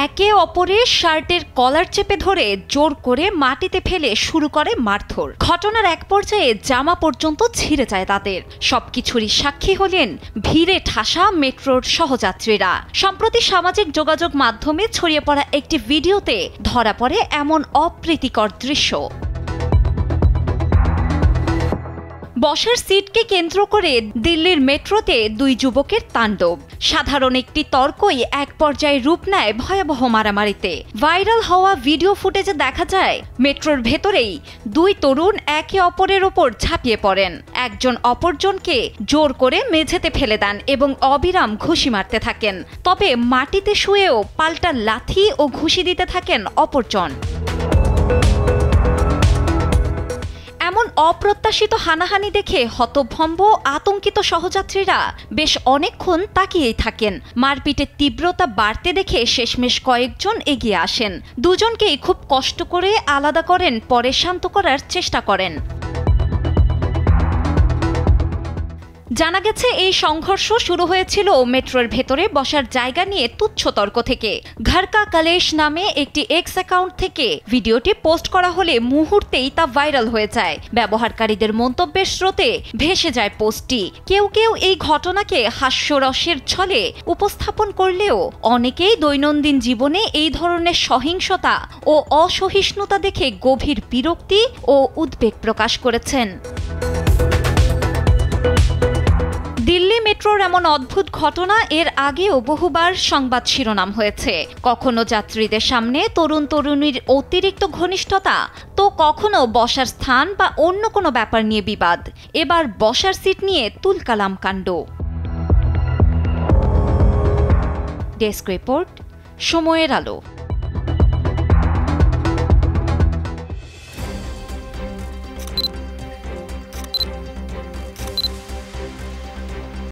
একে অপরের শার্টের কলার চেপে ধরে জোর করে মাটিতে ফেলে শুরু করে মারধর। ঘটনার এক পর্যায়ে জামা পর্যন্ত ছিঁড়ে যায় তাদের। সবকিছুরই সাক্ষী হলেন ভিড়ে ঠাসা মেট্রোর সহযাত্রীরা। সম্প্রতি সামাজিক যোগাযোগ মাধ্যমে ছড়িয়ে পড়া একটি ভিডিওতে ধরা পড়ে এমন অপ্রীতিকর দৃশ্য। বসার সিটকে কেন্দ্র করে দিল্লির মেট্রোতে দুই যুবকের তাণ্ডব। সাধারণ একটি তর্কই এক পর্যায়ে রূপ নেয় ভয়াবহ মারামারিতে। ভাইরাল হওয়া ভিডিও ফুটেজে দেখা যায় মেট্রোর ভেতরেই দুই তরুণ একে অপরের ওপর ঝাঁপিয়ে পড়েন। একজন অপরজনকে জোর করে মেঝেতে ফেলে দেন এবং অবিরাম ঘুষি মারতে থাকেন। তবে মাটিতে শুয়েও পাল্টা লাথি ও ঘুষি দিতে থাকেন অপরজন। এমন অপ্রত্যাশিত হানাহানি দেখে হতভম্ব আতঙ্কিত সহযাত্রীরা বেশ অনেকক্ষণ তাকিয়েই থাকেন। মারপিটের তীব্রতা বাড়তে দেখে শেষমেশ কয়েকজন এগিয়ে আসেন। দুজনকেই খুব কষ্ট করে আলাদা করেন, পরে শান্ত করার চেষ্টা করেন। জানা গেছে এই সংঘর্ষ শুরু হয়েছিল মেট্রোর ভেতরে বসার জায়গা নিয়ে তুচ্ছ তর্ক থেকে। ঘর কা কলেশ নামে একটি এক্স অ্যাকাউন্ট থেকে ভিডিওটি পোস্ট করা হলে মুহূর্তেই তা ভাইরাল হয়ে যায়। ব্যবহারকারীদের মন্তব্যের স্রোতে ভেসে যায় পোস্টটি। কেউ কেউ এই ঘটনাকে হাস্যরসের ছলে উপস্থাপন করলেও অনেকেই দৈনন্দিন জীবনে এই ধরনের সহিংসতা ও অসহিষ্ণুতা দেখে গভীর বিরক্তি ও উদ্বেগ প্রকাশ করেছেন। দিল্লি মেট্রোর এমন অদ্ভুত ঘটনা এর আগেও বহুবার সংবাদ শিরোনাম হয়েছে। কখনো যাত্রীদের সামনে তরুণ তরুণীর অতিরিক্ত ঘনিষ্ঠতা, তো কখনো বসার স্থান বা অন্য কোনো ব্যাপার নিয়ে বিবাদ। এবার বসার সিট নিয়ে তুলকালাম কাণ্ড। ডেস্ক রিপোর্ট, সময়ের আলো।